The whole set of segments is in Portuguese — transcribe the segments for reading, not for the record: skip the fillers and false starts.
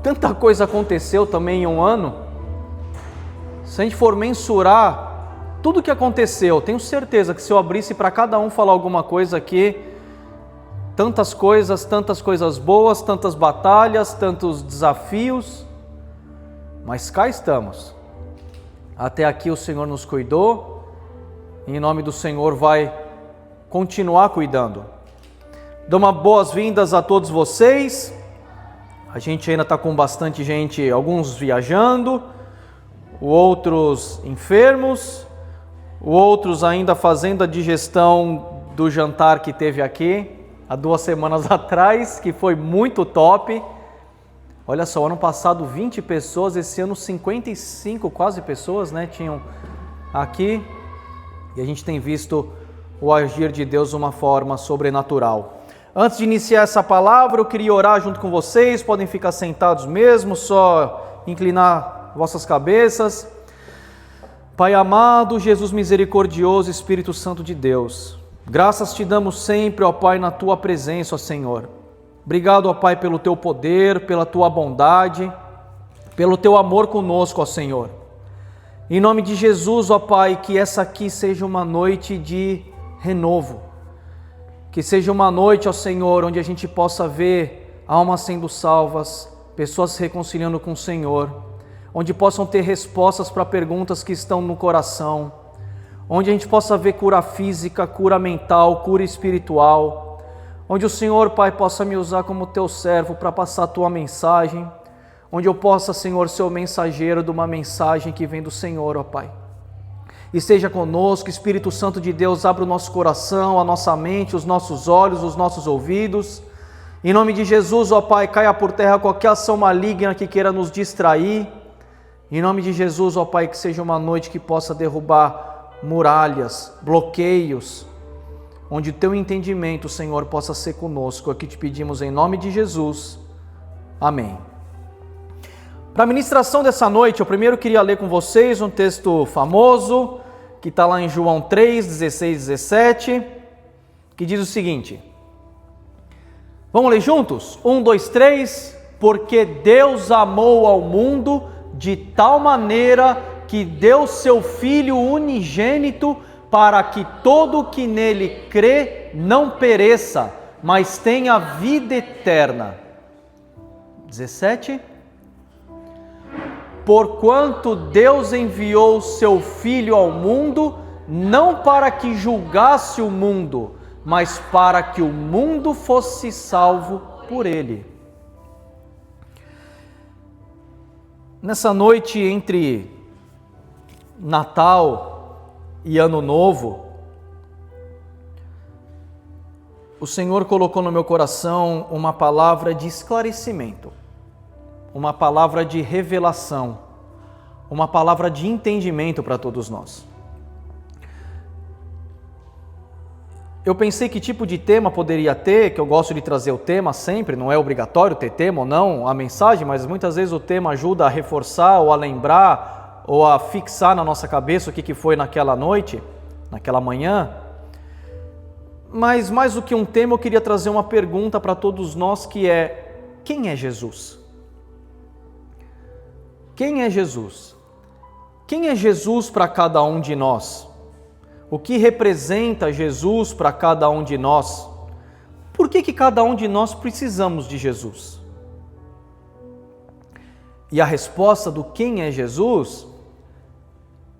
tanta coisa aconteceu também em um ano. Se a gente for mensurar tudo o que aconteceu, tenho certeza que se eu abrisse para cada um falar alguma coisa aqui, tantas coisas boas, tantas batalhas, tantos desafios, mas cá estamos. Até aqui o Senhor nos cuidou, e em nome do Senhor vai continuar cuidando. Dou uma boas-vindas a todos vocês. A gente ainda está com bastante gente, alguns viajando, outros enfermos, outros ainda fazendo a digestão do jantar que teve aqui há 2 semanas atrás, que foi muito top. Olha só, ano passado 20 pessoas, esse ano 55 quase pessoas, né, tinham aqui. E a gente tem visto o agir de Deus de uma forma sobrenatural. Antes de iniciar essa palavra, eu queria orar junto com vocês. Podem ficar sentados mesmo, só inclinar vossas cabeças. Pai amado, Jesus misericordioso, Espírito Santo de Deus, graças te damos sempre, ó Pai, na tua presença, ó Senhor. Obrigado, ó Pai, pelo teu poder, pela tua bondade, pelo teu amor conosco, ó Senhor. Em nome de Jesus, ó Pai, que essa aqui seja uma noite de renovo. Que seja uma noite, ó Senhor, onde a gente possa ver almas sendo salvas, pessoas se reconciliando com o Senhor, onde possam ter respostas para perguntas que estão no coração, onde a gente possa ver cura física, cura mental, cura espiritual, onde o Senhor, Pai, possa me usar como teu servo para passar a tua mensagem, onde eu possa, Senhor, ser o mensageiro de uma mensagem que vem do Senhor, ó Pai. Esteja conosco, Espírito Santo de Deus, abra o nosso coração, a nossa mente, os nossos olhos, os nossos ouvidos. Em nome de Jesus, ó Pai, caia por terra qualquer ação maligna que queira nos distrair. Em nome de Jesus, ó Pai, que seja uma noite que possa derrubar muralhas, bloqueios, onde o teu entendimento, Senhor, possa ser conosco. Aqui te pedimos em nome de Jesus. Amém. Para a ministração dessa noite, eu primeiro queria ler com vocês um texto famoso, que está lá em João 3, 16, 17, que diz o seguinte. Vamos ler juntos? 1, 2, 3. Porque Deus amou ao mundo de tal maneira que deu seu Filho unigênito para que todo o que nele crê não pereça, mas tenha vida eterna. 17. Porquanto Deus enviou o seu Filho ao mundo, não para que julgasse o mundo, mas para que o mundo fosse salvo por ele. Nessa noite entre Natal e Ano Novo, o Senhor colocou no meu coração uma palavra de esclarecimento, uma palavra de revelação, uma palavra de entendimento para todos nós. Eu pensei que tipo de tema poderia ter, que eu gosto de trazer o tema sempre, não é obrigatório ter tema ou não, a mensagem, mas muitas vezes o tema ajuda a reforçar ou a lembrar ou a fixar na nossa cabeça o que foi naquela noite, naquela manhã. Mas mais do que um tema, eu queria trazer uma pergunta para todos nós que é: quem é Jesus? Quem é Jesus? Quem é Jesus para cada um de nós? O que representa Jesus para cada um de nós? Por que cada um de nós precisamos de Jesus? E a resposta do quem é Jesus,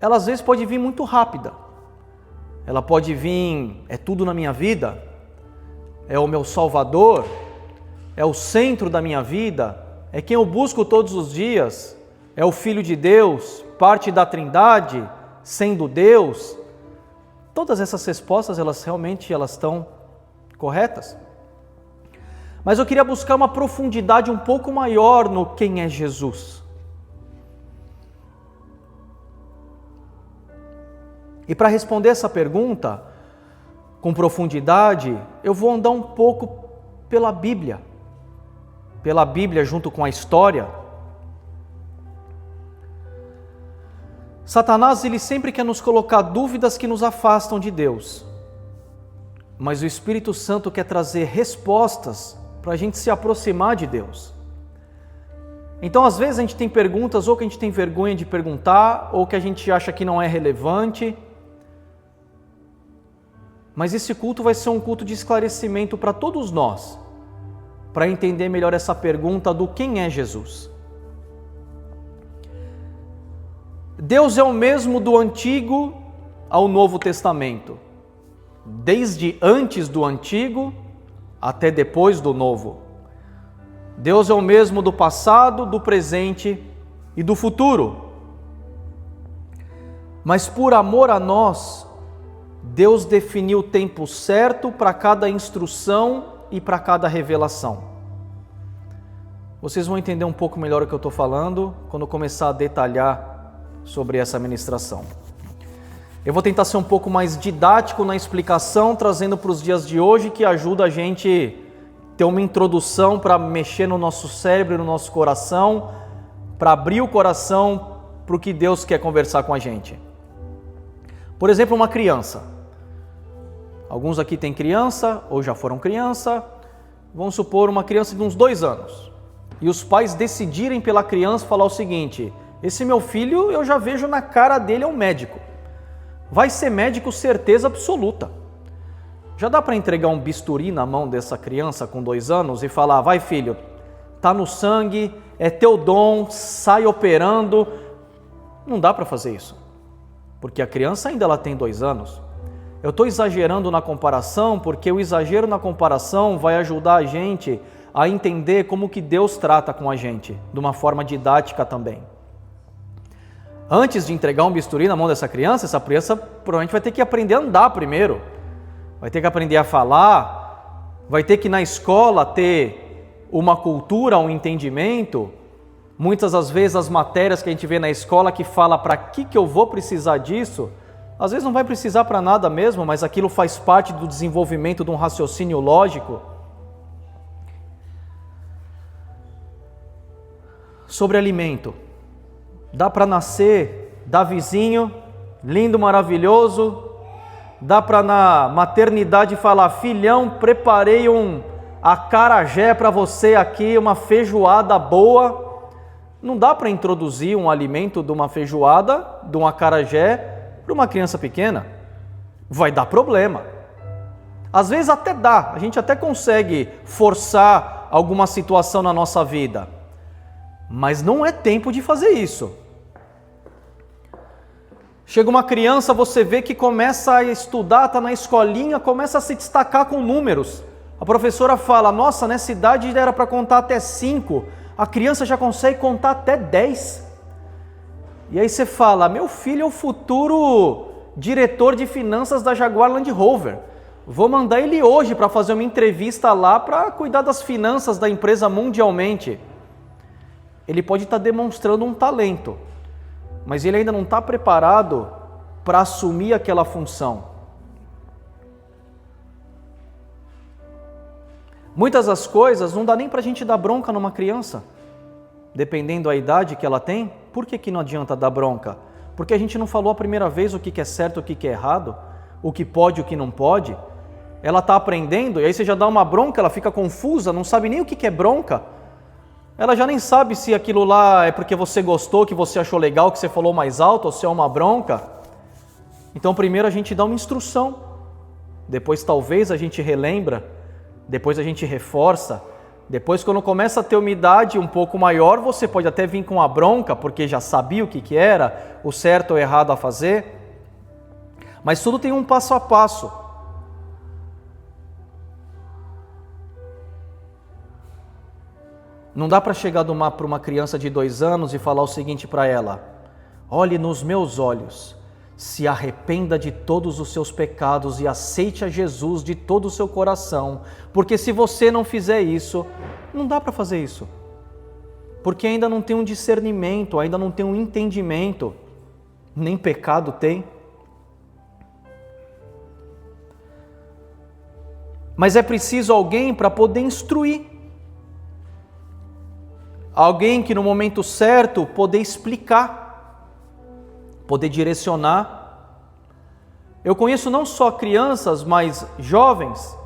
ela às vezes pode vir muito rápida. Ela pode vir, é tudo na minha vida, é o meu Salvador, é o centro da minha vida, é quem eu busco todos os dias, é o Filho de Deus, parte da Trindade, sendo Deus. Todas essas respostas, elas realmente estão corretas. Mas eu queria buscar uma profundidade um pouco maior no quem é Jesus. E para responder essa pergunta com profundidade, eu vou andar um pouco pela Bíblia junto com a história. Satanás, ele sempre quer nos colocar dúvidas que nos afastam de Deus. Mas o Espírito Santo quer trazer respostas para a gente se aproximar de Deus. Então, às vezes, a gente tem perguntas ou que a gente tem vergonha de perguntar, ou que a gente acha que não é relevante. Mas esse culto vai ser um culto de esclarecimento para todos nós, para entender melhor essa pergunta do quem é Jesus. Deus é o mesmo do Antigo ao Novo Testamento, desde antes do Antigo até depois do Novo. Deus é o mesmo do passado, do presente e do futuro. Mas por amor a nós, Deus definiu o tempo certo para cada instrução e para cada revelação. Vocês vão entender um pouco melhor o que eu estou falando quando eu começar a detalhar sobre essa ministração. Eu vou tentar ser um pouco mais didático na explicação, trazendo para os dias de hoje, que ajuda a gente ter uma introdução para mexer no nosso cérebro e no nosso coração, para abrir o coração para o que Deus quer conversar com a gente. Por exemplo, uma criança. Alguns aqui têm criança, ou já foram criança. Vamos supor uma criança de uns 2 anos. E os pais decidirem pela criança falar o seguinte: esse meu filho, eu já vejo na cara dele, é um médico. Vai ser médico, certeza absoluta. Já dá para entregar um bisturi na mão dessa criança com 2 anos e falar: vai filho, tá no sangue, é teu dom, sai operando. Não dá para fazer isso, porque a criança ainda ela tem 2 anos. Eu estou exagerando na comparação, porque o exagero na comparação vai ajudar a gente a entender como que Deus trata com a gente, de uma forma didática também. Antes de entregar um bisturi na mão dessa criança, essa criança provavelmente vai ter que aprender a andar primeiro, vai ter que aprender a falar, vai ter que na escola ter uma cultura, um entendimento. Muitas das vezes as matérias que a gente vê na escola que fala para que eu vou precisar disso, às vezes não vai precisar para nada mesmo, mas aquilo faz parte do desenvolvimento de um raciocínio lógico. Sobre alimento. Dá para nascer, dá vizinho, lindo, maravilhoso. Dá para na maternidade falar: filhão, preparei um acarajé para você aqui, uma feijoada boa. Não dá para introduzir um alimento de uma feijoada, de um acarajé, para uma criança pequena. Vai dar problema. Às vezes até dá, a gente até consegue forçar alguma situação na nossa vida. Mas não é tempo de fazer isso. Chega uma criança, você vê que começa a estudar, está na escolinha, começa a se destacar com números. A professora fala: nossa, nessa idade era para contar até 5, a criança já consegue contar até 10. E aí você fala: meu filho é o futuro diretor de finanças da Jaguar Land Rover. Vou mandar ele hoje para fazer uma entrevista lá para cuidar das finanças da empresa mundialmente. Ele pode estar demonstrando um talento, mas ele ainda não está preparado para assumir aquela função. Muitas das coisas não dá nem para a gente dar bronca numa criança, dependendo da idade que ela tem. Por que não adianta dar bronca? Porque a gente não falou a primeira vez o que é certo, o que é errado, o que pode, o que não pode. Ela está aprendendo e aí você já dá uma bronca, ela fica confusa, não sabe nem o que é bronca. Ela já nem sabe se aquilo lá é porque você gostou, que você achou legal, que você falou mais alto, ou se é uma bronca. Então primeiro a gente dá uma instrução, depois talvez a gente relembra, depois a gente reforça, depois quando começa a ter uma idade um pouco maior, você pode até vir com a bronca, porque já sabia o que era, o certo ou errado a fazer. Mas tudo tem um passo a passo. Não dá para chegar para uma criança de 2 anos e falar o seguinte para ela: olhe nos meus olhos, se arrependa de todos os seus pecados e aceite a Jesus de todo o seu coração, porque se você não fizer isso, não dá para fazer isso, porque ainda não tem um discernimento, ainda não tem um entendimento, nem pecado tem. Mas é preciso alguém para poder instruir. Alguém que no momento certo poder explicar, poder direcionar. Eu conheço não só crianças, mas jovens,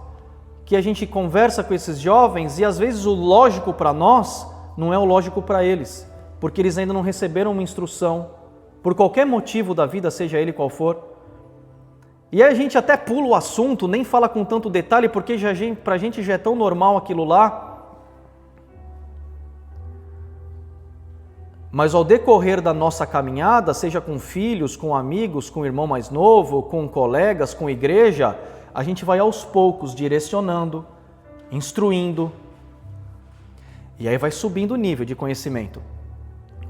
que a gente conversa com esses jovens e às vezes o lógico para nós não é o lógico para eles, porque eles ainda não receberam uma instrução, por qualquer motivo da vida, seja ele qual for. E aí a gente até pula o assunto, nem fala com tanto detalhe, porque para a gente já é tão normal aquilo lá. Mas ao decorrer da nossa caminhada, seja com filhos, com amigos, com o irmão mais novo, com colegas, com igreja, a gente vai aos poucos direcionando, instruindo. E aí vai subindo o nível de conhecimento,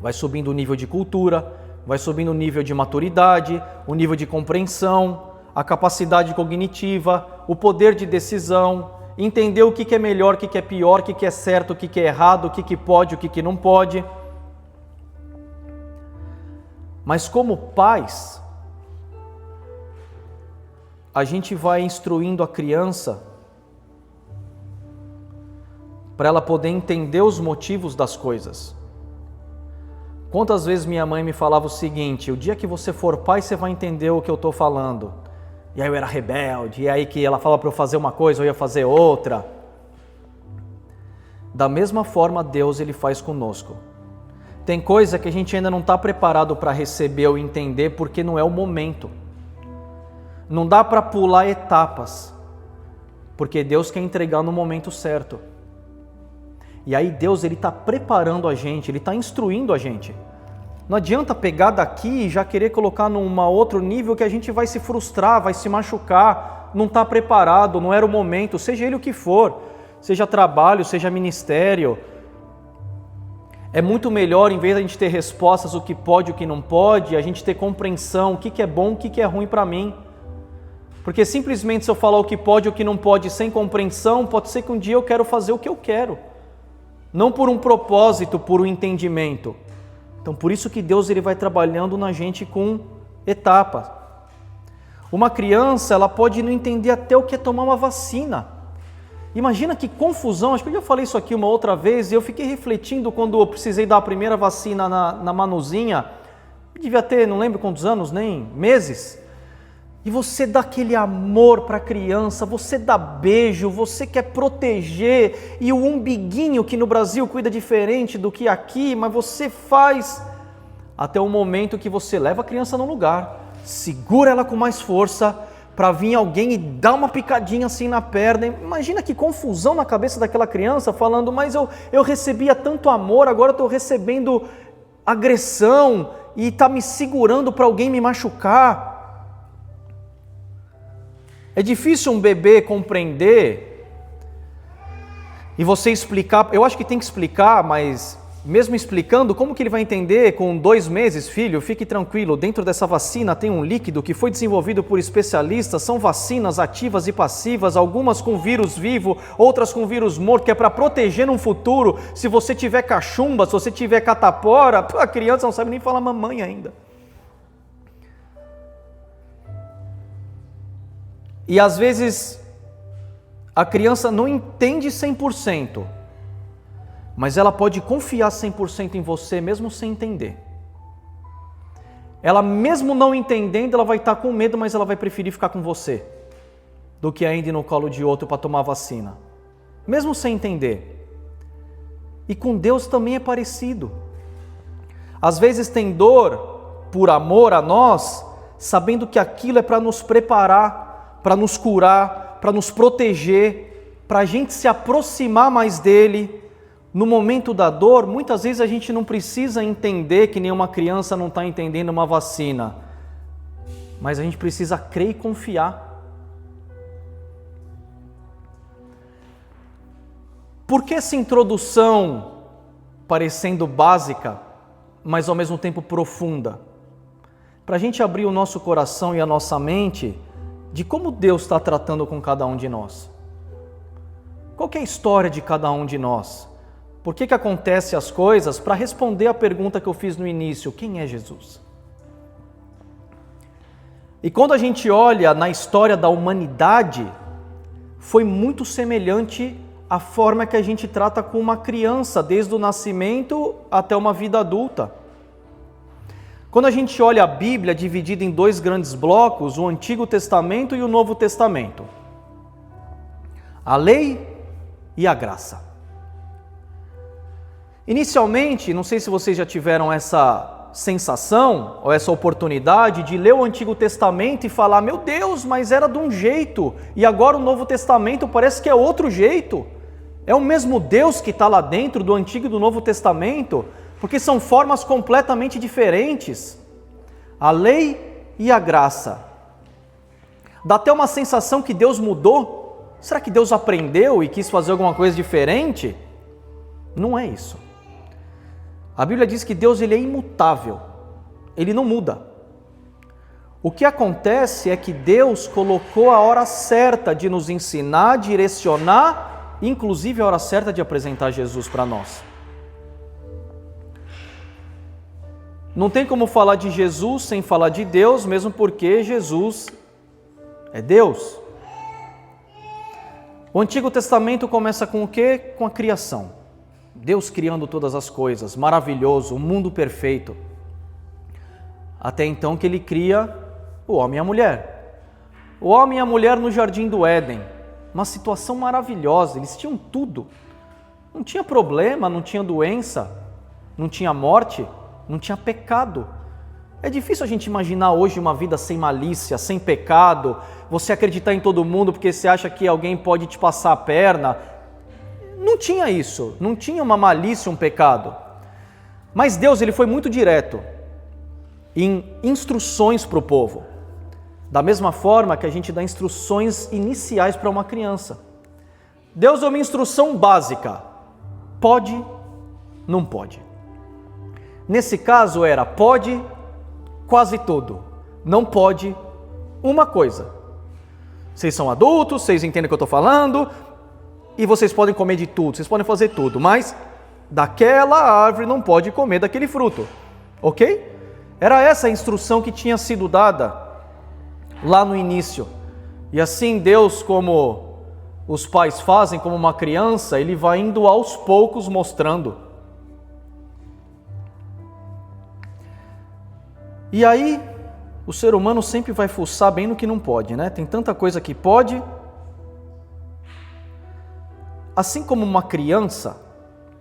vai subindo o nível de cultura, vai subindo o nível de maturidade, o nível de compreensão, a capacidade cognitiva, o poder de decisão, entender o que é melhor, o que é pior, o que é certo, o que é errado, o que pode, o que não pode. Mas como pais, a gente vai instruindo a criança para ela poder entender os motivos das coisas. Quantas vezes minha mãe me falava o seguinte: o dia que você for pai, você vai entender o que eu estou falando. E aí eu era rebelde, e aí que ela falava para eu fazer uma coisa, eu ia fazer outra. Da mesma forma, Deus ele faz conosco. Tem coisa que a gente ainda não está preparado para receber ou entender porque não é o momento. Não dá para pular etapas, porque Deus quer entregar no momento certo. E aí Deus ele está preparando a gente, ele está instruindo a gente. Não adianta pegar daqui e já querer colocar num outro nível que a gente vai se frustrar, vai se machucar, não está preparado, não era o momento, seja ele o que for, seja trabalho, seja ministério. É muito melhor, em vez de a gente ter respostas, o que pode e o que não pode, a gente ter compreensão, o que é bom, o que é ruim para mim. Porque simplesmente se eu falar o que pode e o que não pode sem compreensão, pode ser que um dia eu quero fazer o que eu quero. Não por um propósito, por um entendimento. Então por isso que Deus ele vai trabalhando na gente com etapas. Uma criança, ela pode não entender até o que é tomar uma vacina. Imagina que confusão, acho que eu já falei isso aqui uma outra vez, e eu fiquei refletindo quando eu precisei dar a primeira vacina na Manuzinha, devia ter, não lembro quantos anos, nem meses, e você dá aquele amor para a criança, você dá beijo, você quer proteger, e o umbiguinho que no Brasil cuida diferente do que aqui, mas você faz até o momento que você leva a criança num lugar, segura ela com mais força, para vir alguém e dar uma picadinha assim na perna. Imagina que confusão na cabeça daquela criança, falando, mas eu recebia tanto amor, agora eu estou recebendo agressão e está me segurando para alguém me machucar. É difícil um bebê compreender e você explicar, eu acho que tem que explicar, mas mesmo explicando, como que ele vai entender com 2 meses, filho, fique tranquilo, dentro dessa vacina tem um líquido que foi desenvolvido por especialistas, são vacinas ativas e passivas, algumas com vírus vivo, outras com vírus morto, que é para proteger no futuro, se você tiver cachumba, se você tiver catapora, a criança não sabe nem falar mamãe ainda. E às vezes a criança não entende 100%, mas ela pode confiar 100% em você, mesmo sem entender. Ela mesmo não entendendo, ela vai estar com medo, mas ela vai preferir ficar com você, do que ainda ir no colo de outro para tomar vacina. Mesmo sem entender. E com Deus também é parecido. Às vezes tem dor, por amor a nós, sabendo que aquilo é para nos preparar, para nos curar, para nos proteger, para a gente se aproximar mais dele. No momento da dor, muitas vezes a gente não precisa entender que nenhuma criança não está entendendo uma vacina, mas a gente precisa crer e confiar. Por que essa introdução parecendo básica, mas ao mesmo tempo profunda? Para a gente abrir o nosso coração e a nossa mente de como Deus está tratando com cada um de nós. Qual que é a história de cada um de nós? Por que acontecem as coisas? Para responder a pergunta que eu fiz no início, quem é Jesus? E quando a gente olha na história da humanidade, foi muito semelhante à forma que a gente trata com uma criança, desde o nascimento até uma vida adulta. Quando a gente olha a Bíblia dividida em 2 grandes blocos, o Antigo Testamento e o Novo Testamento, a lei e a graça. Inicialmente, não sei se vocês já tiveram essa sensação ou essa oportunidade de ler o Antigo Testamento e falar: meu Deus, mas era de um jeito e agora o Novo Testamento parece que é outro jeito. É o mesmo Deus que está lá dentro do Antigo e do Novo Testamento, porque são formas completamente diferentes. A lei e a graça. Dá até uma sensação que Deus mudou. Será que Deus aprendeu e quis fazer alguma coisa diferente? Não é isso. A Bíblia diz que Deus ele é imutável, ele não muda. O que acontece é que Deus colocou a hora certa de nos ensinar, direcionar, inclusive a hora certa de apresentar Jesus para nós. Não tem como falar de Jesus sem falar de Deus, mesmo porque Jesus é Deus. O Antigo Testamento começa com o quê? Com a criação. Deus criando todas as coisas, maravilhoso, um mundo perfeito. Até então que ele cria o homem e a mulher. O homem e a mulher no jardim do Éden, uma situação maravilhosa, eles tinham tudo. Não tinha problema, não tinha doença, não tinha morte, não tinha pecado. É difícil a gente imaginar hoje uma vida sem malícia, sem pecado, você acreditar em todo mundo porque você acha que alguém pode te passar a perna. Não tinha isso, não tinha uma malícia, um pecado. Mas Deus ele foi muito direto em instruções para o povo. Da mesma forma que a gente dá instruções iniciais para uma criança. Deus deu uma instrução básica. Pode, não pode. Nesse caso era pode quase tudo. Não pode uma coisa. Vocês são adultos, vocês entendem o que eu estou falando. E vocês podem comer de tudo, vocês podem fazer tudo, mas daquela árvore não pode comer daquele fruto, ok? Era essa a instrução que tinha sido dada lá no início. E assim Deus, como os pais fazem como uma criança, ele vai indo aos poucos mostrando. E aí, o ser humano sempre vai fuçar bem no que não pode, né? Tem tanta coisa que pode. Assim como uma criança,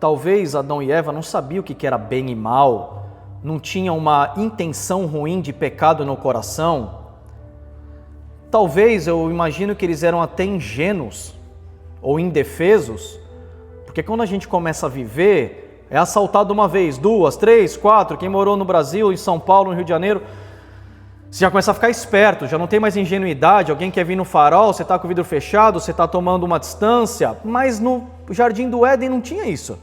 talvez Adão e Eva não sabiam o que era bem e mal, não tinham uma intenção ruim de pecado no coração. Talvez, eu imagino que eles eram até ingênuos ou indefesos, porque quando a gente começa a viver, é assaltado uma vez, duas, três, quatro, quem morou no Brasil, em São Paulo, no Rio de Janeiro, você já começa a ficar esperto, já não tem mais ingenuidade, alguém quer vir no farol, você está com o vidro fechado, você está tomando uma distância, mas no jardim do Éden não tinha isso.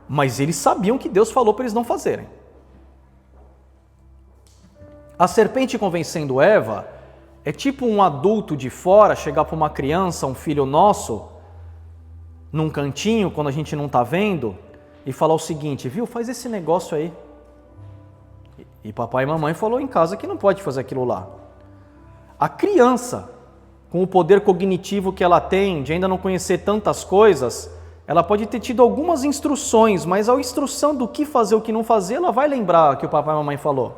Mas eles sabiam que Deus falou para eles não fazerem. A serpente convencendo Eva é tipo um adulto de fora chegar para uma criança, um filho nosso, num cantinho, quando a gente não está vendo, e falar o seguinte: viu, faz esse negócio aí. E papai e mamãe falou em casa que não pode fazer aquilo lá. A criança, com o poder cognitivo que ela tem, de ainda não conhecer tantas coisas, ela pode ter tido algumas instruções, mas a instrução do que fazer e o que não fazer, ela vai lembrar que o papai e a mamãe falou.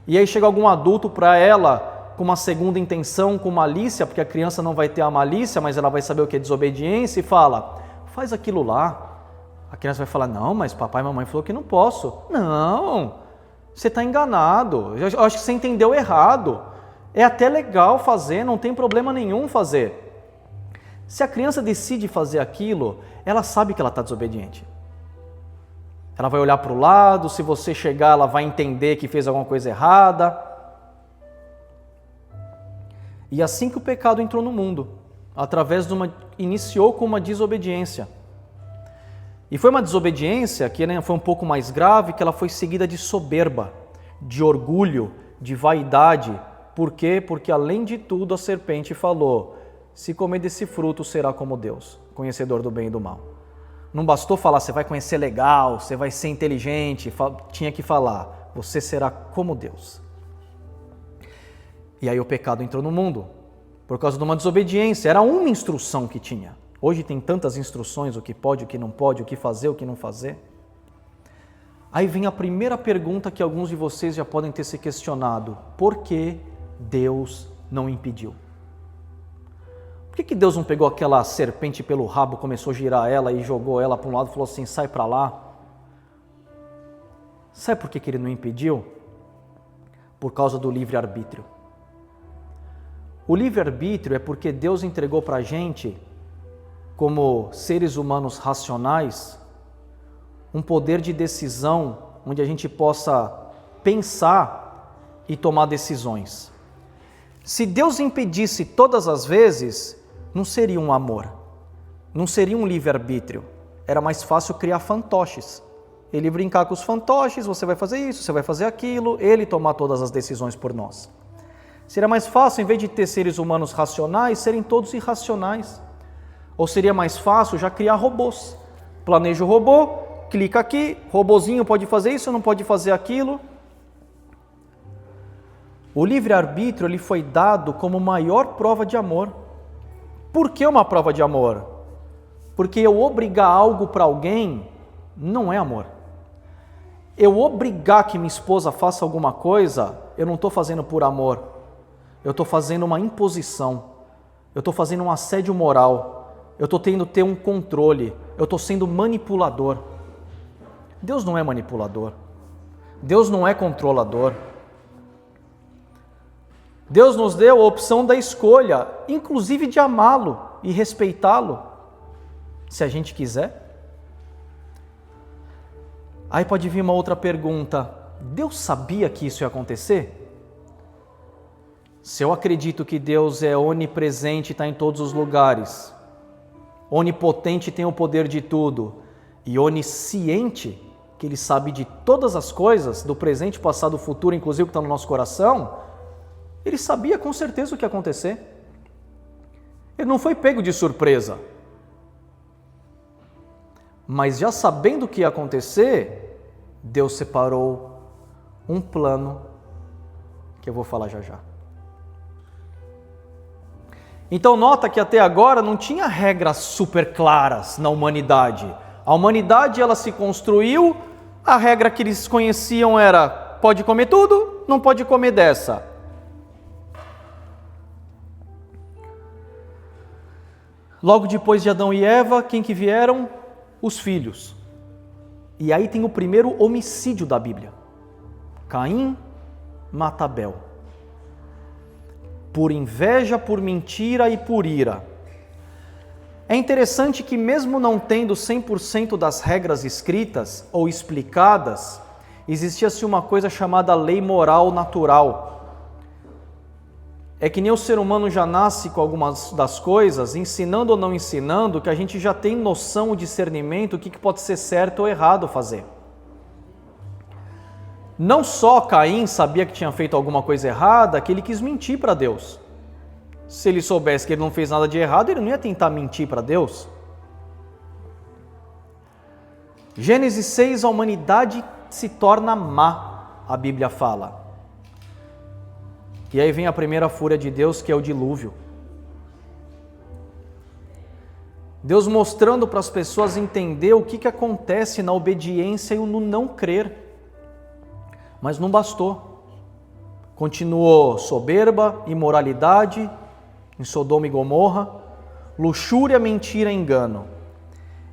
E aí chega algum adulto para ela com uma segunda intenção, com malícia, porque a criança não vai ter a malícia, mas ela vai saber o que é desobediência, e fala: faz aquilo lá. A criança vai falar: não, mas papai e mamãe falou que não posso. Não, você está enganado, eu acho que você entendeu errado. É até legal fazer, não tem problema nenhum fazer. Se a criança decide fazer aquilo, ela sabe que ela está desobediente. Ela vai olhar para o lado, se você chegar, ela vai entender que fez alguma coisa errada. E assim que o pecado entrou no mundo, iniciou com uma desobediência. E foi uma desobediência que foi um pouco mais grave, que ela foi seguida de soberba, de orgulho, de vaidade. Por quê? Porque além de tudo a serpente falou: se comer desse fruto será como Deus, conhecedor do bem e do mal. Não bastou falar, você vai conhecer legal, você vai ser inteligente, tinha que falar, você será como Deus. E aí o pecado entrou no mundo, por causa de uma desobediência, era uma instrução que tinha. Hoje tem tantas instruções, o que pode, o que não pode, o que fazer, o que não fazer. Aí vem a primeira pergunta que alguns de vocês já podem ter se questionado: por que Deus não impediu? Por que Deus não pegou aquela serpente pelo rabo, começou a girar ela e jogou ela para um lado e falou assim, sai para lá? Sabe por que Ele não impediu? Por causa do livre-arbítrio. O livre-arbítrio é porque Deus entregou para a gente, como seres humanos racionais, um poder de decisão onde a gente possa pensar e tomar decisões. Se Deus impedisse todas as vezes, não seria um amor, não seria um livre-arbítrio. Era mais fácil criar fantoches. Ele brincar com os fantoches, você vai fazer isso, você vai fazer aquilo, ele tomar todas as decisões por nós. Seria mais fácil, em vez de ter seres humanos racionais, serem todos irracionais. Ou seria mais fácil já criar robôs. Planeja o robô, clica aqui, robozinho pode fazer isso, não pode fazer aquilo. O livre-arbítrio ele foi dado como maior prova de amor. Por que uma prova de amor? Porque eu obrigar algo para alguém não é amor. Eu obrigar que minha esposa faça alguma coisa, eu não estou fazendo por amor. Eu estou fazendo uma imposição. Eu estou fazendo um assédio moral. Eu estou tendo que ter um controle. Eu estou sendo manipulador. Deus não é manipulador. Deus não é controlador. Deus nos deu a opção da escolha, inclusive de amá-lo e respeitá-lo, se a gente quiser. Aí pode vir uma outra pergunta: Deus sabia que isso ia acontecer? Se eu acredito que Deus é onipresente, está em todos os lugares, onipotente, tem o poder de tudo, e onisciente, que Ele sabe de todas as coisas, do presente, passado, futuro, inclusive o que está no nosso coração, Ele sabia com certeza o que ia acontecer. Ele não foi pego de surpresa. Mas já sabendo o que ia acontecer, Deus separou um plano que eu vou falar já já. Então nota que até agora não tinha regras super claras na humanidade. A humanidade ela se construiu, a regra que eles conheciam era pode comer tudo, não pode comer dessa. Logo depois de Adão e Eva, quem que vieram? Os filhos. E aí tem o primeiro homicídio da Bíblia. Caim mata Abel. Por inveja, por mentira e por ira. É interessante que mesmo não tendo 100% das regras escritas ou explicadas, existia-se uma coisa chamada lei moral natural. É que nem o ser humano já nasce com algumas das coisas, ensinando ou não ensinando, que a gente já tem noção, o discernimento, o que pode ser certo ou errado fazer. Não só Caim sabia que tinha feito alguma coisa errada, que ele quis mentir para Deus. Se ele soubesse que ele não fez nada de errado, ele não ia tentar mentir para Deus. Gênesis 6, a humanidade se torna má, a Bíblia fala. E aí vem a primeira fúria de Deus, que é o dilúvio. Deus mostrando para as pessoas entender o que acontece na obediência e no não crer. Mas não bastou. Continuou soberba, imoralidade, em Sodoma e Gomorra, luxúria, mentira, engano.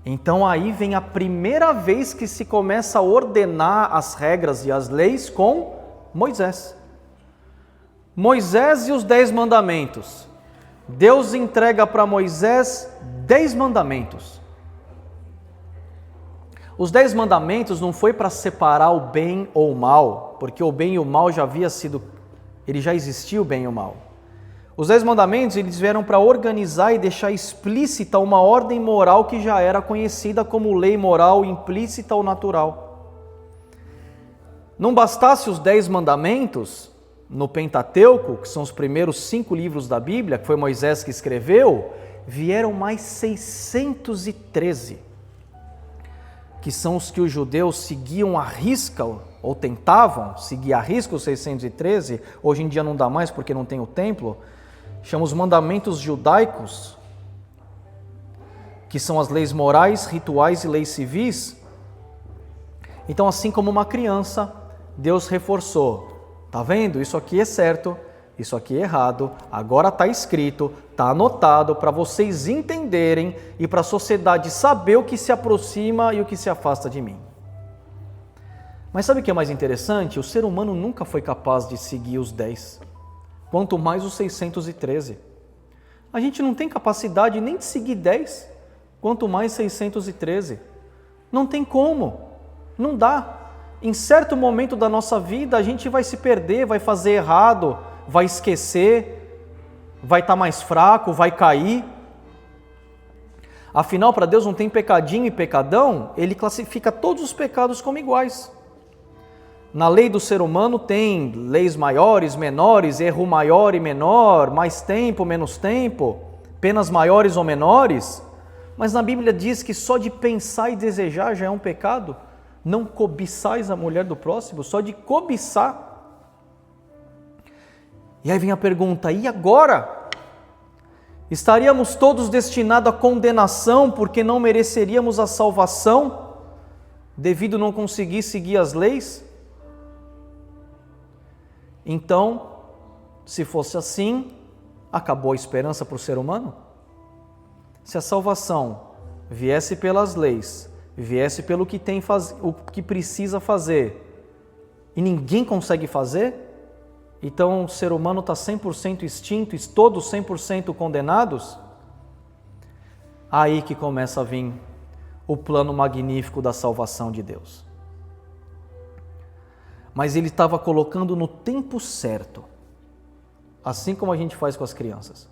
Então aí vem a primeira vez que se começa a ordenar as regras e as leis com Moisés. Moisés e os 10 mandamentos. Deus entrega para Moisés 10 mandamentos. Os 10 mandamentos não foi para separar o bem ou o mal, porque o bem e o mal já existia o bem e o mal. Os 10 mandamentos eles vieram para organizar e deixar explícita uma ordem moral que já era conhecida como lei moral implícita ou natural. Não bastasse os 10 mandamentos, no Pentateuco, que são os primeiros 5 livros da Bíblia, que foi Moisés que escreveu, vieram mais 613, que são os que os judeus seguiam à risca, ou tentavam seguir à risca os 613, hoje em dia não dá mais porque não tem o templo, chama os mandamentos judaicos, que são as leis morais, rituais e leis civis. Então, assim como uma criança, Deus reforçou. Tá vendo? Isso aqui é certo, isso aqui é errado, agora está escrito, está anotado para vocês entenderem e para a sociedade saber o que se aproxima e o que se afasta de mim. Mas sabe o que é mais interessante? O ser humano nunca foi capaz de seguir os 10, quanto mais os 613. A gente não tem capacidade nem de seguir 10, quanto mais 613. Não tem como, não dá. Em certo momento da nossa vida a gente vai se perder, vai fazer errado, vai esquecer, vai estar mais fraco, vai cair. Afinal, para Deus não tem pecadinho e pecadão, Ele classifica todos os pecados como iguais. Na lei do ser humano tem leis maiores, menores, erro maior e menor, mais tempo, menos tempo, penas maiores ou menores, mas na Bíblia diz que só de pensar e desejar já é um pecado. Não cobiçais a mulher do próximo, só de cobiçar. E aí vem a pergunta, e agora? Estaríamos todos destinados à condenação porque não mereceríamos a salvação devido a não conseguir seguir as leis? Então, se fosse assim, acabou a esperança para o ser humano? Se a salvação viesse pelas leis, viesse pelo que o que precisa fazer, e ninguém consegue fazer, então o ser humano está 100% extinto, todos 100% condenados? Aí que começa a vir o plano magnífico da salvação de Deus. Mas Ele estava colocando no tempo certo, assim como a gente faz com as crianças.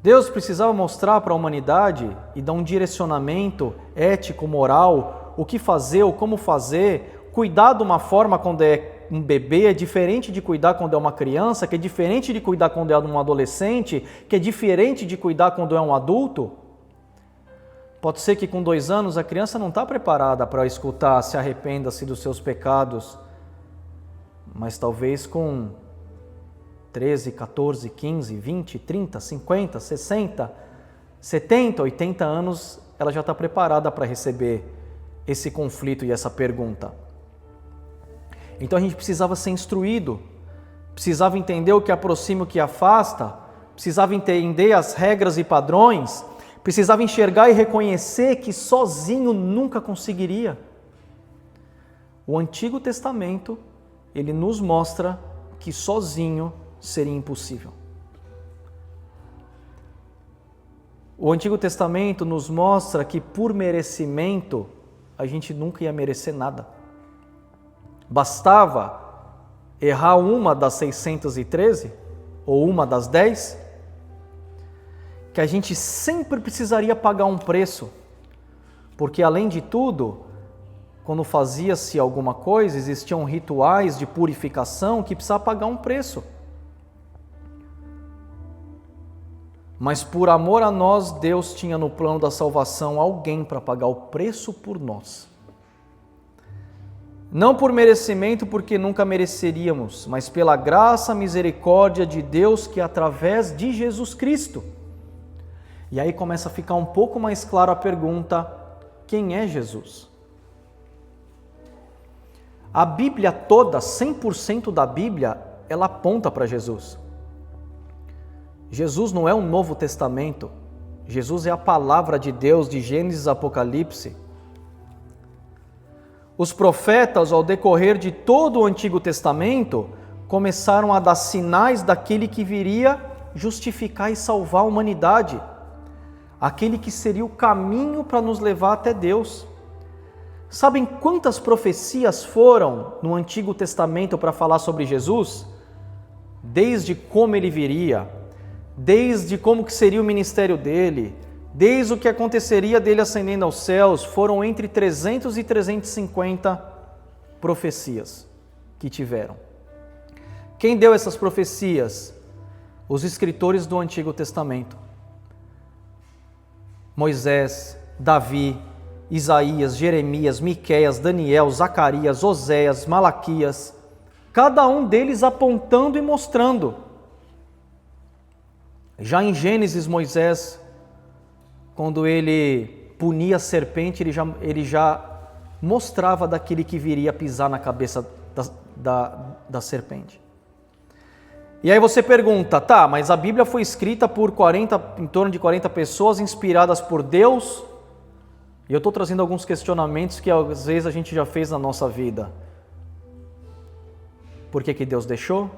Deus precisava mostrar para a humanidade e dar um direcionamento ético, moral, o que fazer, ou como fazer. Cuidar de uma forma quando é um bebê é diferente de cuidar quando é uma criança, que é diferente de cuidar quando é um adolescente, que é diferente de cuidar quando é um adulto. Pode ser que com 2 anos a criança não está preparada para escutar se arrependa-se dos seus pecados, mas talvez com 13, 14, 15, 20, 30, 50, 60, 70, 80 anos, ela já está preparada para receber esse conflito e essa pergunta. Então a gente precisava ser instruído, precisava entender o que aproxima e o que afasta, precisava entender as regras e padrões, precisava enxergar e reconhecer que sozinho nunca conseguiria. O Antigo Testamento, ele nos mostra que sozinho seria impossível. O Antigo Testamento nos mostra que por merecimento a gente nunca ia merecer nada. Bastava errar uma das 613 ou uma das 10, que a gente sempre precisaria pagar um preço, porque além de tudo, quando fazia-se alguma coisa, existiam rituais de purificação que precisava pagar um preço. Mas por amor a nós, Deus tinha no plano da salvação alguém para pagar o preço por nós. Não por merecimento, porque nunca mereceríamos, mas pela graça e misericórdia de Deus que é através de Jesus Cristo. E aí começa a ficar um pouco mais claro a pergunta, quem é Jesus? A Bíblia toda, 100% da Bíblia, ela aponta para Jesus. Jesus não é um Novo Testamento. Jesus é a palavra de Deus de Gênesis a Apocalipse. Os profetas, ao decorrer de todo o Antigo Testamento, começaram a dar sinais daquele que viria justificar e salvar a humanidade. Aquele que seria o caminho para nos levar até Deus. Sabem quantas profecias foram no Antigo Testamento para falar sobre Jesus? Desde como ele viria, desde como que seria o ministério dele, desde o que aconteceria dele ascendendo aos céus, foram entre 300 e 350 profecias que tiveram. Quem deu essas profecias? Os escritores do Antigo Testamento. Moisés, Davi, Isaías, Jeremias, Miqueias, Daniel, Zacarias, Oséias, Malaquias, cada um deles apontando e mostrando. Já em Gênesis, Moisés, quando ele punia a serpente, ele já mostrava daquele que viria pisar na cabeça da serpente. E aí você pergunta, tá, mas a Bíblia foi escrita por em torno de 40 pessoas inspiradas por Deus? E eu estou trazendo alguns questionamentos que às vezes a gente já fez na nossa vida. Por que que Deus deixou?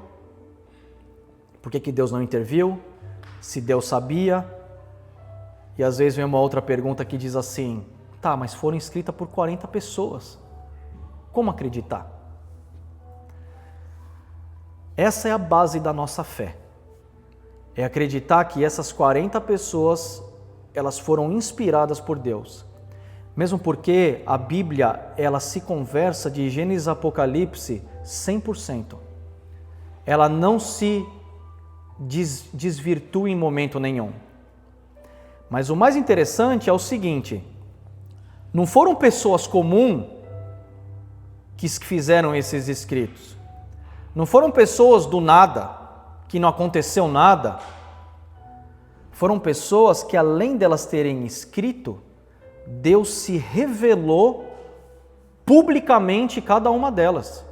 Por que que Deus não interviu? Se Deus sabia? E às vezes vem uma outra pergunta que diz assim, tá, mas foram escritas por 40 pessoas. Como acreditar? Essa é a base da nossa fé. É acreditar que essas 40 pessoas, elas foram inspiradas por Deus. Mesmo porque a Bíblia, ela se conversa de Gênesis a Apocalipse 100%. Ela não se desvirtua em momento nenhum. Mas o mais interessante é o seguinte, não foram pessoas comuns que fizeram esses escritos. Não foram pessoas do nada, que não aconteceu nada. Foram pessoas que, além delas terem escrito, Deus se revelou publicamente cada uma delas.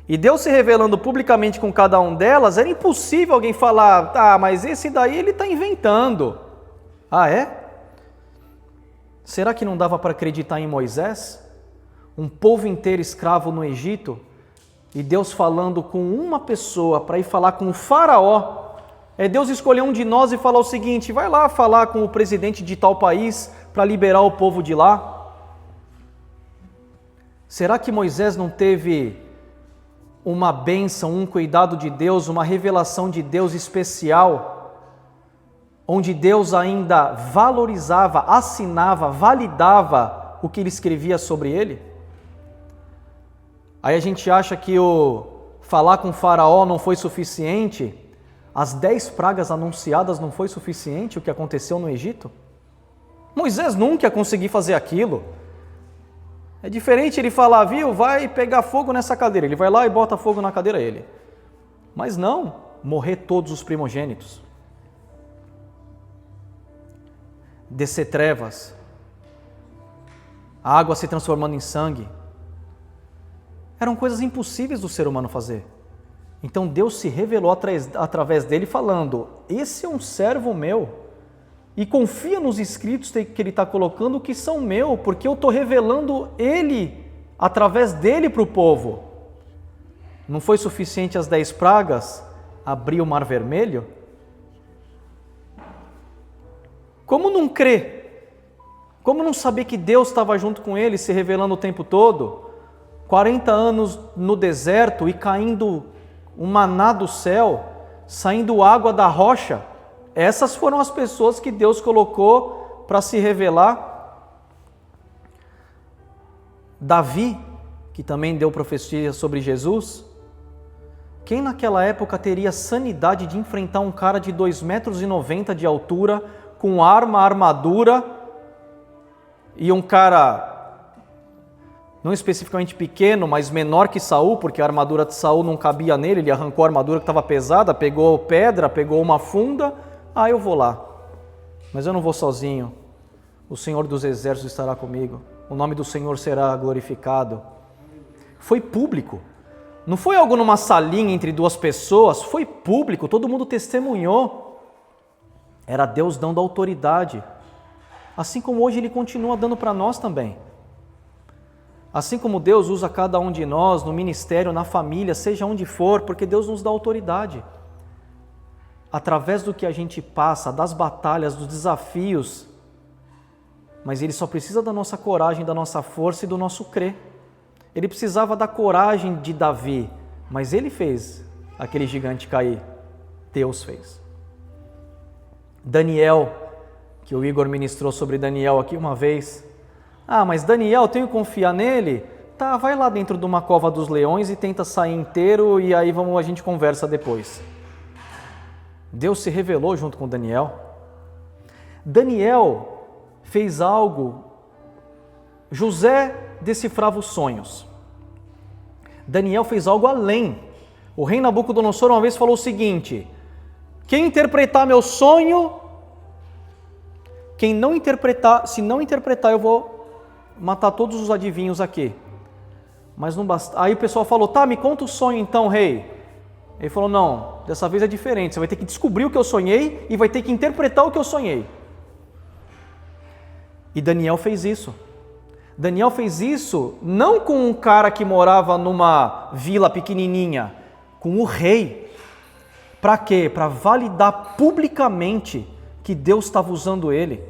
E Deus se revelando publicamente com cada uma delas, era impossível alguém falar, tá, mas esse daí ele está inventando. Ah, é? Será que não dava para acreditar em Moisés? Um povo inteiro escravo no Egito, e Deus falando com uma pessoa para ir falar com o faraó. Deus escolheu um de nós e falar o seguinte, vai lá falar com o presidente de tal país para liberar o povo de lá. Será que Moisés não teve uma bênção, um cuidado de Deus, uma revelação de Deus especial, onde Deus ainda valorizava, assinava, validava o que ele escrevia sobre ele? Aí a gente acha que o falar com o faraó não foi suficiente, as 10 pragas anunciadas não foi suficiente o que aconteceu no Egito? Moisés nunca ia conseguir fazer aquilo. É diferente ele falar, viu, vai pegar fogo nessa cadeira. Ele vai lá e bota fogo na cadeira ele. Mas não, morrer todos os primogênitos. Descer trevas. A água se transformando em sangue. Eram coisas impossíveis do ser humano fazer. Então Deus se revelou através dele falando, esse é um servo meu. E confia nos escritos que ele está colocando que são meu, porque eu estou revelando ele, através dele para o povo. Não foi suficiente as 10 pragas abrir o mar vermelho? Como não crer? Como não saber que Deus estava junto com ele, se revelando o tempo todo? 40 anos no deserto e caindo um maná do céu, saindo água da rocha. Essas foram as pessoas que Deus colocou para se revelar. Davi, que também deu profecia sobre Jesus. Quem naquela época teria sanidade de enfrentar um cara de 2,90 m de altura, com arma, armadura, e um cara não especificamente pequeno, mas menor que Saul, porque a armadura de Saul não cabia nele, ele arrancou a armadura que estava pesada, pegou pedra, pegou uma funda, eu vou lá, mas eu não vou sozinho, o Senhor dos Exércitos estará comigo, o nome do Senhor será glorificado. Foi público, não foi algo numa salinha entre duas pessoas, foi público, todo mundo testemunhou, era Deus dando autoridade, assim como hoje Ele continua dando para nós também. Assim como Deus usa cada um de nós no ministério, na família, seja onde for, porque Deus nos dá autoridade. Através do que a gente passa, das batalhas, dos desafios, mas Ele só precisa da nossa coragem, da nossa força e do nosso crer. Ele precisava da coragem de Davi, mas ele fez aquele gigante cair. Deus fez. Daniel, que o Igor ministrou sobre Daniel aqui uma vez. Mas Daniel, tenho que confiar nele? Tá, vai lá dentro de uma cova dos leões e tenta sair inteiro e aí a gente conversa depois. Deus se revelou junto com Daniel. Daniel fez algo. José decifrava os sonhos. Daniel fez algo além. O rei Nabucodonosor uma vez falou o seguinte: quem interpretar meu sonho, se não interpretar, eu vou matar todos os adivinhos aqui. Mas não basta. Aí o pessoal falou, tá, me conta o sonho então, rei. Ele falou, não, dessa vez é diferente, você vai ter que descobrir o que eu sonhei e vai ter que interpretar o que eu sonhei. E Daniel fez isso. Daniel fez isso não com um cara que morava numa vila pequenininha, com o rei. Para quê? Para validar publicamente que Deus estava usando ele.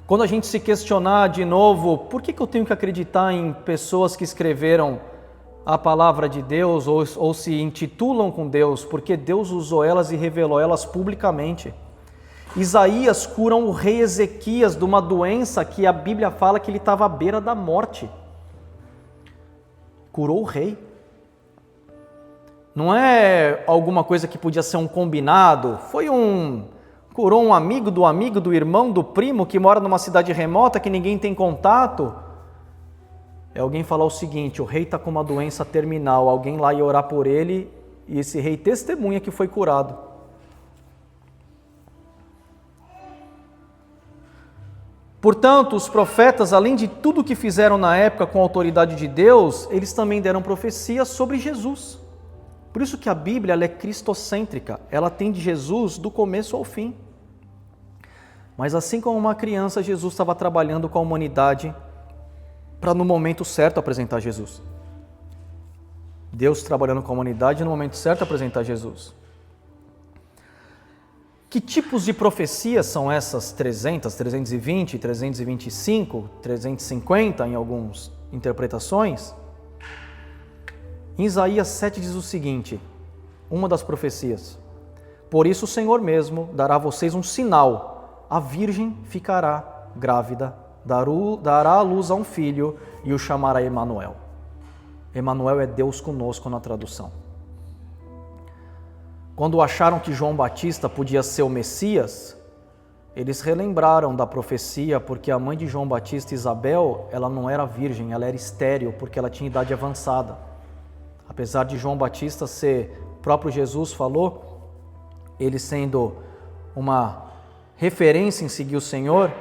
Quando a gente se questionar de novo, por que eu tenho que acreditar em pessoas que escreveram a palavra de Deus ou se intitulam com Deus? Porque Deus usou elas e revelou elas publicamente. Isaías cura o rei Ezequias de uma doença que a Bíblia fala que ele estava à beira da morte. Curou o rei. Não é alguma coisa que podia ser um combinado, curou um amigo, do irmão, do primo que mora numa cidade remota que ninguém tem contato. É alguém falar o seguinte, o rei está com uma doença terminal, alguém lá ia orar por ele e esse rei testemunha que foi curado. Portanto, os profetas, além de tudo que fizeram na época com a autoridade de Deus, eles também deram profecias sobre Jesus. Por isso que a Bíblia ela é cristocêntrica, ela tem de Jesus do começo ao fim. Mas assim como uma criança, Jesus estava trabalhando com a humanidade para no momento certo apresentar Jesus. Deus trabalhando com a humanidade no momento certo apresentar Jesus. Que tipos de profecias são essas 300, 320, 325, 350 em algumas interpretações? Em Isaías 7 diz o seguinte, uma das profecias: por isso o Senhor mesmo dará a vocês um sinal, a virgem ficará grávida, dará à luz a um filho e o chamará Emanuel. Emanuel é Deus conosco na tradução. Quando acharam que João Batista podia ser o Messias, eles relembraram da profecia porque a mãe de João Batista, Isabel, ela não era virgem, ela era estéril porque ela tinha idade avançada. Apesar de João Batista ser, o próprio Jesus falou, ele sendo uma referência em seguir o Senhor,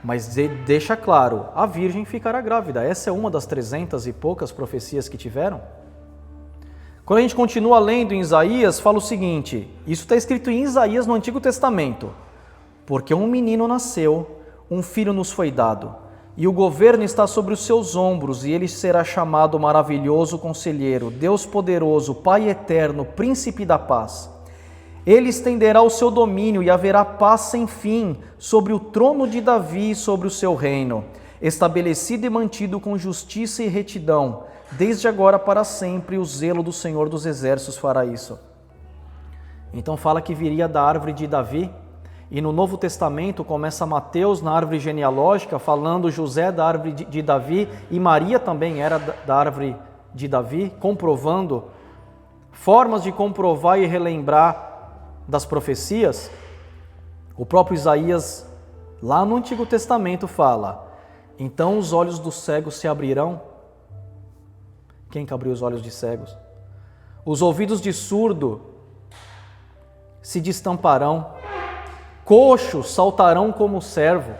mas deixa claro, a virgem ficará grávida. Essa é uma das 300 e poucas profecias que tiveram. Quando a gente continua lendo em Isaías, fala o seguinte, isso está escrito em Isaías no Antigo Testamento, porque um menino nasceu, um filho nos foi dado, e o governo está sobre os seus ombros, e ele será chamado Maravilhoso Conselheiro, Deus Poderoso, Pai Eterno, Príncipe da Paz. Ele estenderá o seu domínio e haverá paz sem fim sobre o trono de Davi e sobre o seu reino, estabelecido e mantido com justiça e retidão, desde agora para sempre. O zelo do Senhor dos Exércitos fará isso. Então fala que viria da árvore de Davi, e no Novo Testamento começa Mateus na árvore genealógica, falando José da árvore de Davi, e Maria também era da árvore de Davi, comprovando, formas de comprovar e relembrar das profecias. O próprio Isaías, lá no Antigo Testamento, fala, então os olhos dos cegos se abrirão. Quem que abriu os olhos de cegos? Os ouvidos de surdo se destamparão, coxos saltarão como servo.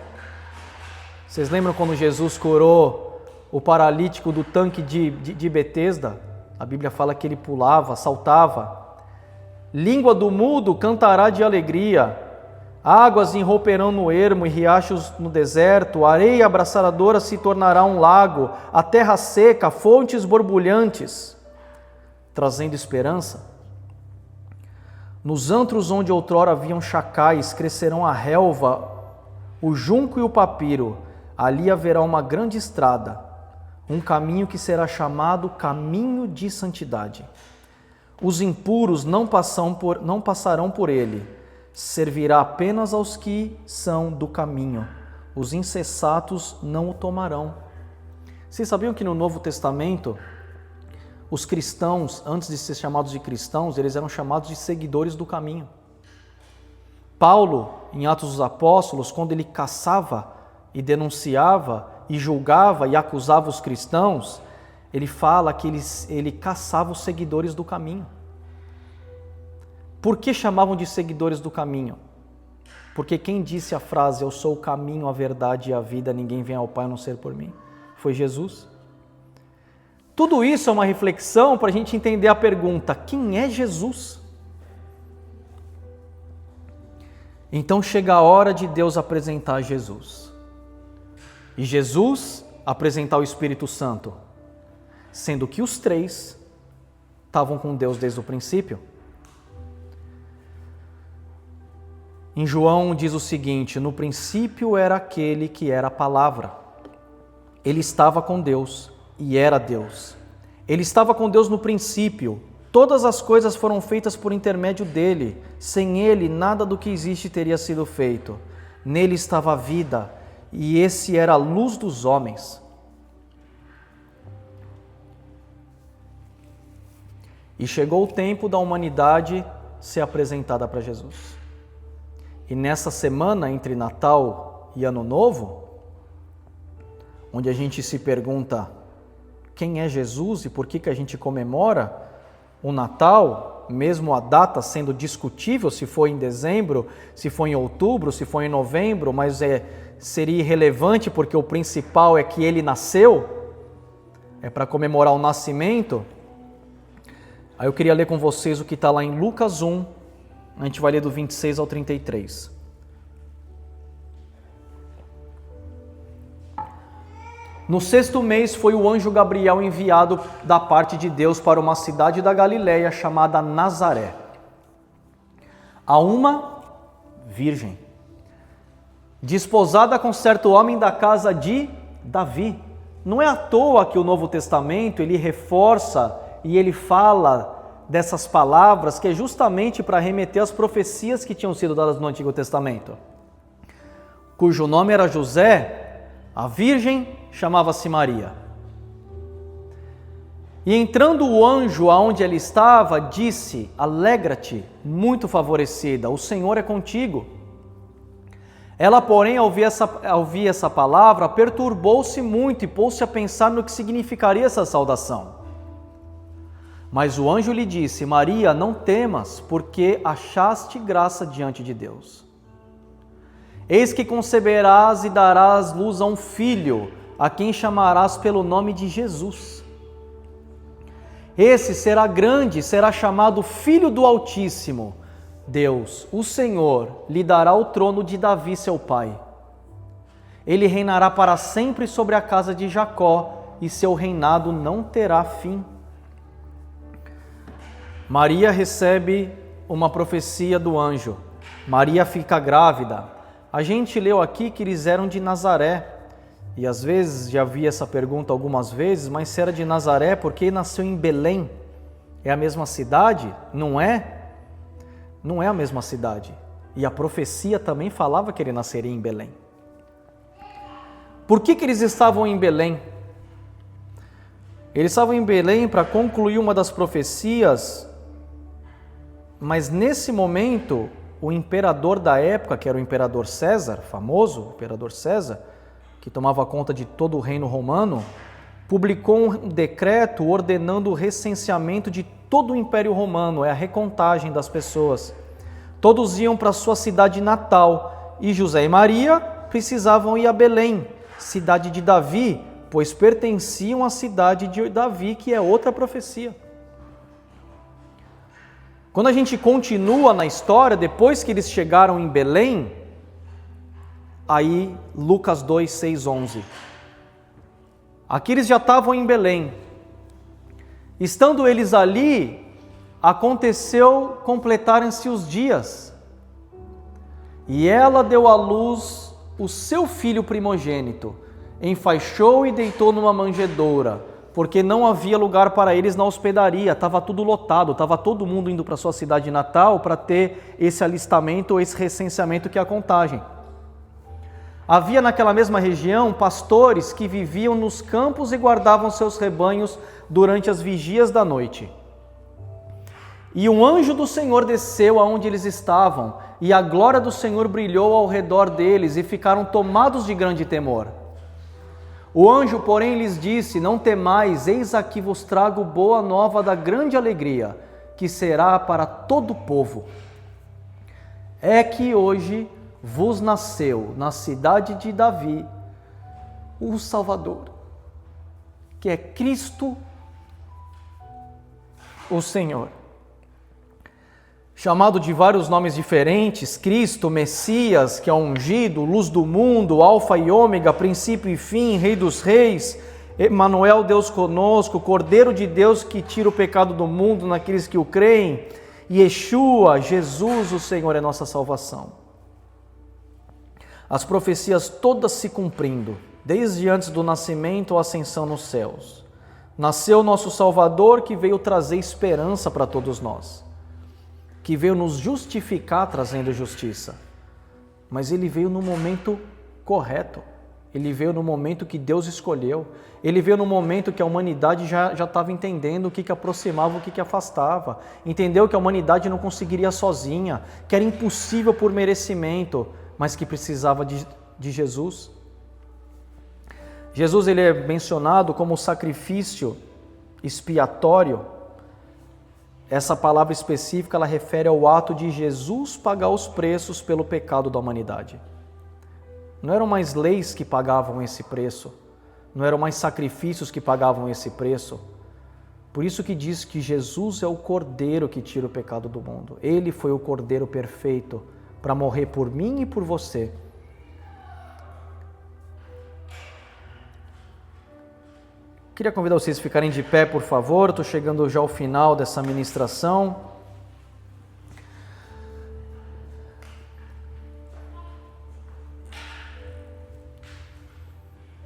Vocês lembram quando Jesus curou o paralítico do tanque de Betesda? A Bíblia fala que ele pulava, saltava. Língua do mudo cantará de alegria, águas irromperão no ermo e riachos no deserto, a areia abraçadora se tornará um lago, a terra seca, fontes borbulhantes, trazendo esperança. Nos antros onde outrora haviam chacais, crescerão a relva, o junco e o papiro, ali haverá uma grande estrada, um caminho que será chamado caminho de santidade. Os impuros não passarão por ele, servirá apenas aos que são do caminho. Os insensatos não o tomarão. Vocês sabiam que no Novo Testamento, os cristãos, antes de ser chamados de cristãos, eles eram chamados de seguidores do caminho. Paulo, em Atos dos Apóstolos, quando ele caçava e denunciava e julgava e acusava os cristãos, ele fala que ele caçava os seguidores do caminho. Por que chamavam de seguidores do caminho? Porque quem disse a frase, eu sou o caminho, a verdade e a vida, ninguém vem ao Pai a não ser por mim, foi Jesus. Tudo isso é uma reflexão para a gente entender a pergunta: quem é Jesus? Então chega a hora de Deus apresentar Jesus. E Jesus apresentar o Espírito Santo, sendo que os três estavam com Deus desde o princípio. Em João diz o seguinte: no princípio era aquele que era a palavra. Ele estava com Deus e era Deus. Ele estava com Deus no princípio. Todas as coisas foram feitas por intermédio dele. Sem ele, nada do que existe teria sido feito. Nele estava a vida, e esse era a luz dos homens. E chegou o tempo da humanidade ser apresentada para Jesus. E nessa semana entre Natal e Ano Novo, onde a gente se pergunta quem é Jesus e por que a gente comemora o Natal, mesmo a data sendo discutível, se foi em dezembro, se foi em outubro, se foi em novembro, mas seria irrelevante porque o principal é que ele nasceu, é para comemorar o nascimento. Aí eu queria ler com vocês o que está lá em Lucas 1, a gente vai ler do 26 ao 33. No 6º mês foi o anjo Gabriel enviado da parte de Deus para uma cidade da Galileia chamada Nazaré, a uma virgem, desposada com certo homem da casa de Davi. Não é à toa que o Novo Testamento ele reforça e ele fala dessas palavras, que é justamente para remeter às profecias que tinham sido dadas no Antigo Testamento, cujo nome era José, a virgem chamava-se Maria. E entrando o anjo aonde ela estava, disse: alegra-te, muito favorecida, o Senhor é contigo. Ela, porém, ao ouvir essa palavra, perturbou-se muito e pôs-se a pensar no que significaria essa saudação. Mas o anjo lhe disse: Maria, não temas, porque achaste graça diante de Deus. Eis que conceberás e darás luz a um filho, a quem chamarás pelo nome de Jesus. Esse será grande, será chamado Filho do Altíssimo. Deus, o Senhor, lhe dará o trono de Davi, seu pai. Ele reinará para sempre sobre a casa de Jacó, e seu reinado não terá fim. Maria recebe uma profecia do anjo. Maria fica grávida. A gente leu aqui que eles eram de Nazaré. E às vezes, já vi essa pergunta algumas vezes, mas se era de Nazaré, porque nasceu em Belém? É a mesma cidade? Não é? Não é a mesma cidade. E a profecia também falava que ele nasceria em Belém. Por que eles estavam em Belém? Eles estavam em Belém para concluir uma das profecias, mas nesse momento, o imperador da época, que era o imperador César, famoso imperador César, que tomava conta de todo o reino romano, publicou um decreto ordenando o recenseamento de todo o Império Romano, a recontagem das pessoas. Todos iam para sua cidade natal, e José e Maria precisavam ir a Belém, cidade de Davi, pois pertenciam à cidade de Davi, que é outra profecia. Quando a gente continua na história, depois que eles chegaram em Belém, aí Lucas 2, 6, 11. Aqui eles já estavam em Belém. Estando eles ali, aconteceu completarem-se os dias. E ela deu à luz o seu filho primogênito, enfaixou e deitou numa manjedoura, porque não havia lugar para eles na hospedaria, estava tudo lotado, estava todo mundo indo para sua cidade natal para ter esse alistamento, esse recenseamento que é a contagem. Havia naquela mesma região pastores que viviam nos campos e guardavam seus rebanhos durante as vigias da noite. E um anjo do Senhor desceu aonde eles estavam, e a glória do Senhor brilhou ao redor deles, e ficaram tomados de grande temor. O anjo, porém, lhes disse: não temais, eis aqui vos trago boa nova da grande alegria, que será para todo o povo. É que hoje vos nasceu na cidade de Davi o Salvador, que é Cristo o Senhor. Chamado de vários nomes diferentes, Cristo, Messias, que é o ungido, luz do mundo, Alfa e Ômega, princípio e fim, Rei dos reis, Emanuel, Deus conosco, Cordeiro de Deus que tira o pecado do mundo naqueles que o creem, Yeshua, Jesus, o Senhor é nossa salvação. As profecias todas se cumprindo, desde antes do nascimento à ascensão nos céus. Nasceu nosso Salvador que veio trazer esperança para todos nós, que veio nos justificar trazendo justiça. Mas ele veio no momento correto, ele veio no momento que Deus escolheu, ele veio no momento que a humanidade já estava entendendo o que aproximava, o que afastava, entendeu que a humanidade não conseguiria sozinha, que era impossível por merecimento, mas que precisava de Jesus. Jesus ele é mencionado como sacrifício expiatório. Essa palavra específica ela refere ao ato de Jesus pagar os preços pelo pecado da humanidade. Não eram mais leis que pagavam esse preço, não eram mais sacrifícios que pagavam esse preço. Por isso que diz que Jesus é o Cordeiro que tira o pecado do mundo. Ele foi o Cordeiro perfeito para morrer por mim e por você. Queria convidar vocês a ficarem de pé, por favor. Estou chegando já ao final dessa ministração.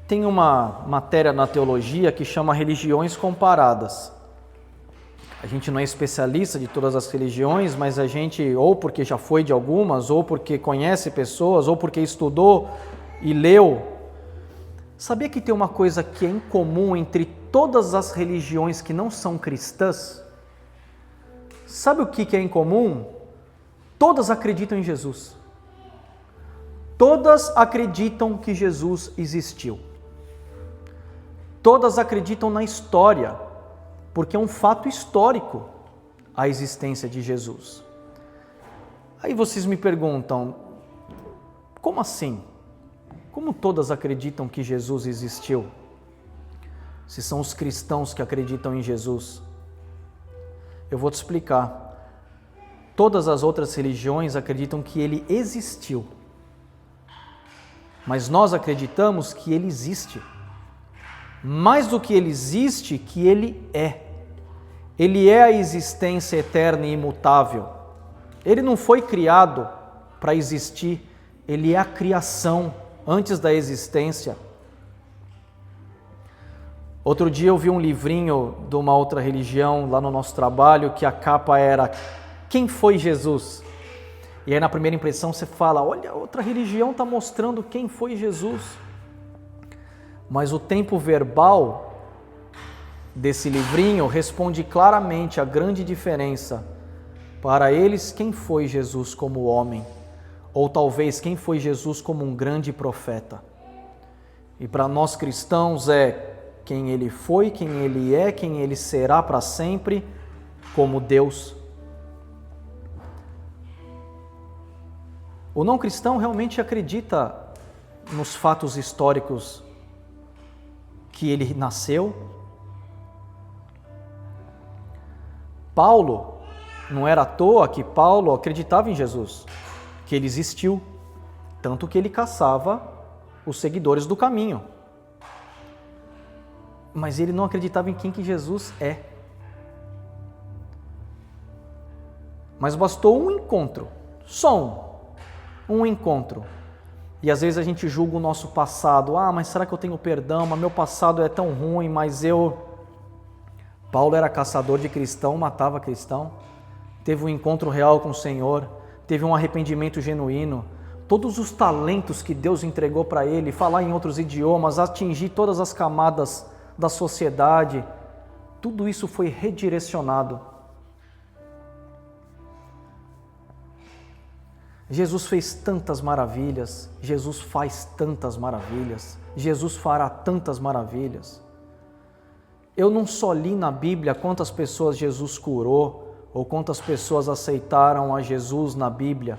Tem uma matéria na teologia que chama religiões comparadas. A gente não é especialista de todas as religiões, mas a gente, ou porque já foi de algumas, ou porque conhece pessoas, ou porque estudou e leu. Sabia que tem uma coisa que é incomum entre todas as religiões que não são cristãs? Sabe o que é incomum? Todas acreditam em Jesus. Todas acreditam que Jesus existiu. Todas acreditam na história, porque é um fato histórico a existência de Jesus. Aí vocês me perguntam, como assim? Como todas acreditam que Jesus existiu? Se são os cristãos que acreditam em Jesus. Eu vou te explicar. Todas as outras religiões acreditam que ele existiu. Mas nós acreditamos que ele existe. Mais do que ele existe, que ele é. Ele é a existência eterna e imutável. Ele não foi criado para existir, ele é a criação antes da existência. Outro dia eu vi um livrinho de uma outra religião lá no nosso trabalho que a capa era Quem foi Jesus? E aí na primeira impressão você fala, olha, outra religião está mostrando quem foi Jesus. Mas o tempo verbal desse livrinho responde claramente a grande diferença. Para eles, quem foi Jesus como homem? Ou talvez quem foi Jesus como um grande profeta? E para nós cristãos é quem ele foi, quem ele é, quem ele será para sempre, como Deus. O não cristão realmente acredita nos fatos históricos que ele nasceu. Paulo, não era à toa que Paulo acreditava em Jesus, que ele existiu, tanto que ele caçava os seguidores do caminho. Mas ele não acreditava em quem que Jesus é. Mas bastou um encontro, só um encontro. E às vezes a gente julga o nosso passado. Ah, mas será que eu tenho perdão? Mas meu passado é tão ruim, mas Paulo era caçador de cristão, matava cristão. Teve um encontro real com o Senhor, teve um arrependimento genuíno. Todos os talentos que Deus entregou para ele, falar em outros idiomas, atingir todas as camadas da sociedade, tudo isso foi redirecionado. Jesus fez tantas maravilhas, Jesus faz tantas maravilhas, Jesus fará tantas maravilhas. Eu não só li na Bíblia quantas pessoas Jesus curou, ou quantas pessoas aceitaram a Jesus na Bíblia,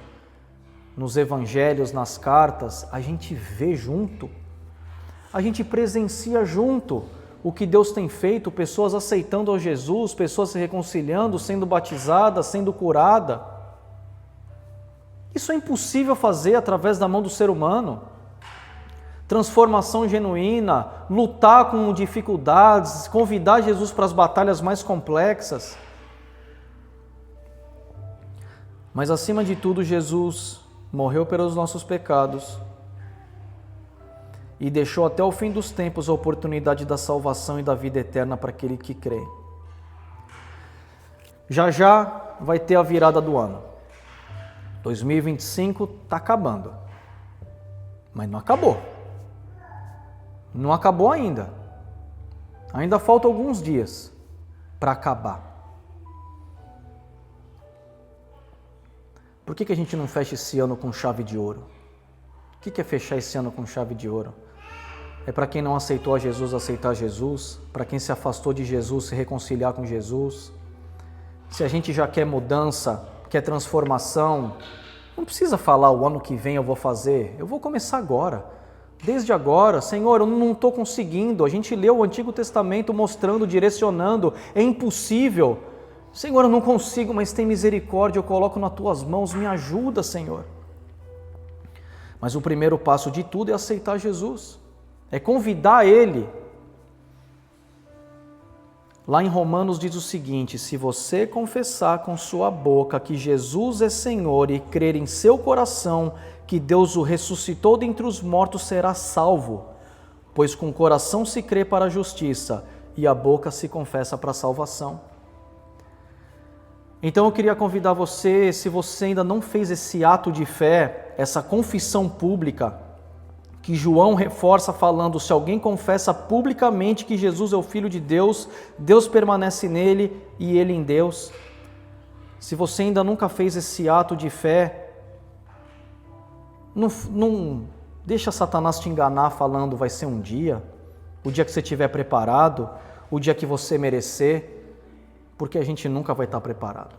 nos evangelhos, nas cartas, a gente vê junto, a gente presencia junto o que Deus tem feito, pessoas aceitando a Jesus, pessoas se reconciliando, sendo batizadas, sendo curadas. Isso é impossível fazer através da mão do ser humano. Transformação genuína, lutar com dificuldades, convidar Jesus para as batalhas mais complexas. Mas acima de tudo, Jesus morreu pelos nossos pecados e deixou até o fim dos tempos a oportunidade da salvação e da vida eterna para aquele que crê. Já já vai ter a virada do ano. 2025 está acabando, mas não acabou. Não acabou ainda. Ainda faltam alguns dias para acabar. Por que a gente não fecha esse ano com chave de ouro? O que é fechar esse ano com chave de ouro? É para quem não aceitou a Jesus, aceitar Jesus. Para quem se afastou de Jesus, se reconciliar com Jesus. Se a gente já quer mudança, quer transformação, não precisa falar o ano que vem eu vou fazer. Eu vou começar agora. Desde agora, Senhor, eu não estou conseguindo. A gente leu o Antigo Testamento mostrando, direcionando. É impossível. Senhor, eu não consigo, mas tem misericórdia, eu coloco nas tuas mãos, me ajuda, Senhor. Mas o primeiro passo de tudo é aceitar Jesus, é convidar Ele. Lá em Romanos diz o seguinte: se você confessar com sua boca que Jesus é Senhor e crer em seu coração que Deus o ressuscitou dentre os mortos, será salvo, pois com o coração se crê para a justiça e a boca se confessa para a salvação. Então eu queria convidar você, se você ainda não fez esse ato de fé, essa confissão pública, que João reforça falando, se alguém confessa publicamente que Jesus é o Filho de Deus, Deus permanece nele e ele em Deus. Se você ainda nunca fez esse ato de fé, não deixa Satanás te enganar falando vai ser um dia, o dia que você estiver preparado, o dia que você merecer, porque a gente nunca vai estar preparado,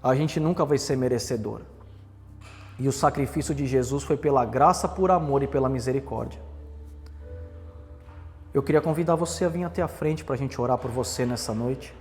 a gente nunca vai ser merecedor. E o sacrifício de Jesus foi pela graça, por amor e pela misericórdia. Eu queria convidar você a vir até a frente para a gente orar por você nessa noite.